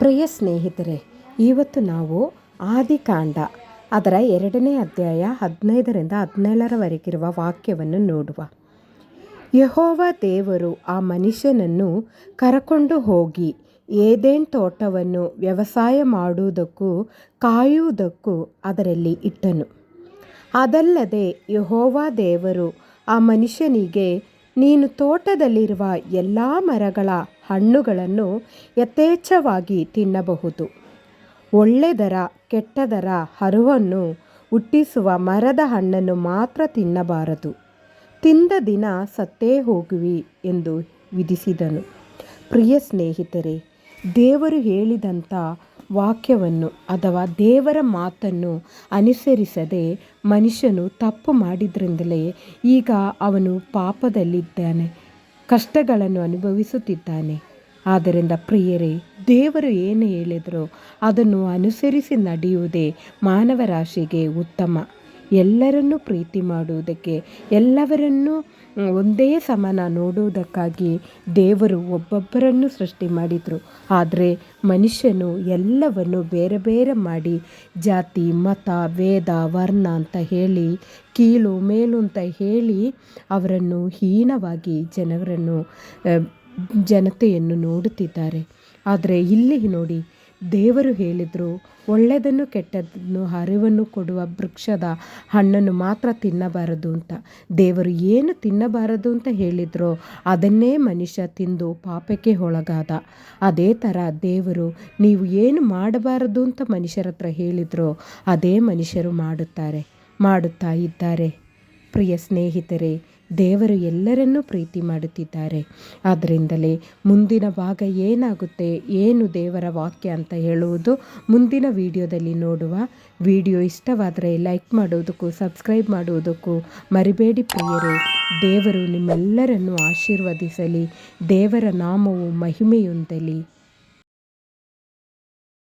ಪ್ರಿಯ ಸ್ನೇಹಿತರೆ, ಇವತ್ತು ನಾವು ಆದಿಕಾಂಡ ಅದರ 2ನೇ ಅಧ್ಯಾಯ 15ರಿಂದ 17ರವರೆಗಿರುವ ವಾಕ್ಯವನ್ನು ನೋಡುವ. ಯೆಹೋವ ದೇವರು ಆ ಮನುಷ್ಯನನ್ನು ಕರಕೊಂಡು ಹೋಗಿ ಏದೆನ್ ತೋಟವನ್ನು ವ್ಯವಸಾಯ ಮಾಡುವುದಕ್ಕೂ ಕಾಯುವುದಕ್ಕೂ ಅದರಲ್ಲಿ ಇಟ್ಟನು. ಅದಲ್ಲದೆ ಯೆಹೋವ ದೇವರು ಆ ಮನುಷ್ಯನಿಗೆ, ನೀನು ತೋಟದಲ್ಲಿರುವ ಎಲ್ಲ ಮರಗಳ ಹಣ್ಣುಗಳನ್ನು ಯಥೇಚ್ಛವಾಗಿ ತಿನ್ನಬಹುದು, ಒಳ್ಳೆದರ ಕೆಟ್ಟದರ ಅರಿವನ್ನು ಹುಟ್ಟಿಸುವ ಮರದ ಹಣ್ಣನ್ನು ಮಾತ್ರ ತಿನ್ನಬಾರದು, ತಿಂದ ದಿನ ಸತ್ತೇ ಹೋಗುವಿ ಎಂದು ವಿಧಿಸಿದನು. ಪ್ರಿಯ ಸ್ನೇಹಿತರೆ, ದೇವರು ಹೇಳಿದಂಥ ವಾಕ್ಯವನ್ನು ಅಥವಾ ದೇವರ ಮಾತನ್ನು ಅನುಸರಿಸದೆ ಮನುಷ್ಯನು ತಪ್ಪು ಮಾಡಿದ್ರಿಂದಲೇ ಈಗ ಅವನು ಪಾಪದಲ್ಲಿದ್ದಾನೆ, ಕಷ್ಟಗಳನ್ನು ಅನುಭವಿಸುತ್ತಿದ್ದಾನೆ. ಆದ್ದರಿಂದ ಪ್ರಿಯರೇ, ದೇವರು ಏನು ಹೇಳಿದರೋ ಅದನ್ನು ಅನುಸರಿಸಿ ನಡೆಯುವುದೇ ಮಾನವರಾಶಿಗೆ ಉತ್ತಮ. ಎಲ್ಲರನ್ನೂ ಪ್ರೀತಿ ಮಾಡುವುದಕ್ಕೆ, ಎಲ್ಲವರನ್ನೂ ಒಂದೇ ಸಮಾನ ನೋಡುವುದಕ್ಕಾಗಿ ದೇವರು ಒಬ್ಬೊಬ್ಬರನ್ನು ಸೃಷ್ಟಿ ಮಾಡಿದರು. ಆದರೆ ಮನುಷ್ಯನು ಎಲ್ಲವನ್ನು ಬೇರೆ ಬೇರೆ ಮಾಡಿ ಜಾತಿ, ಮತ, ವೇದ, ವರ್ಣ ಅಂತ ಹೇಳಿ, ಕೀಳು ಮೇಲು ಅಂತ ಹೇಳಿ ಅವರನ್ನು ಹೀನವಾಗಿ ಜನತೆಯನ್ನು ನೋಡುತ್ತಿದ್ದಾರೆ. ಆದರೆ ಇಲ್ಲಿ ನೋಡಿ, ದೇವರು ಹೇಳಿದರು, ಒಳ್ಳೆಯದನ್ನು ಕೆಟ್ಟದ್ದನ್ನು ಅರಿವನ್ನು ಕೊಡುವ ವೃಕ್ಷದ ಹಣ್ಣನ್ನು ಮಾತ್ರ ತಿನ್ನಬಾರದು ಅಂತ. ದೇವರು ಏನು ತಿನ್ನಬಾರದು ಅಂತ ಹೇಳಿದ್ರೋ ಅದನ್ನೇ ಮನುಷ್ಯ ತಿಂದು ಪಾಪಕ್ಕೆ ಒಳಗಾದ. ಅದೇ ಥರ ದೇವರು ನೀವು ಏನು ಮಾಡಬಾರದು ಅಂತ ಮನುಷ್ಯರ ಹತ್ರ ಹೇಳಿದ್ರೋ ಅದೇ ಮನುಷ್ಯರು ಮಾಡುತ್ತಾ ಇದ್ದಾರೆ. ಪ್ರಿಯ ಸ್ನೇಹಿತರೆ, ದೇವರು ಎಲ್ಲರನ್ನೂ ಪ್ರೀತಿ ಮಾಡುತ್ತಿದ್ದಾರೆ. ಆದ್ದರಿಂದಲೇ ಮುಂದಿನ ಭಾಗ ಏನಾಗುತ್ತೆ, ಏನು ದೇವರ ವಾಕ್ಯ ಅಂತ ಹೇಳುವುದು ಮುಂದಿನ ವಿಡಿಯೋದಲ್ಲಿ ನೋಡುವ. ವಿಡಿಯೋ ಇಷ್ಟವಾದರೆ ಲೈಕ್ ಮಾಡುವುದಕ್ಕೂ ಸಬ್ಸ್ಕ್ರೈಬ್ ಮಾಡುವುದಕ್ಕೂ ಮರಿಬೇಡಿ ಪ್ರಿಯರೇ. ದೇವರು ನಿಮ್ಮೆಲ್ಲರನ್ನು ಆಶೀರ್ವದಿಸಲಿ. ದೇವರ ನಾಮವು ಮಹಿಮೆಯೊಂದಲಿ.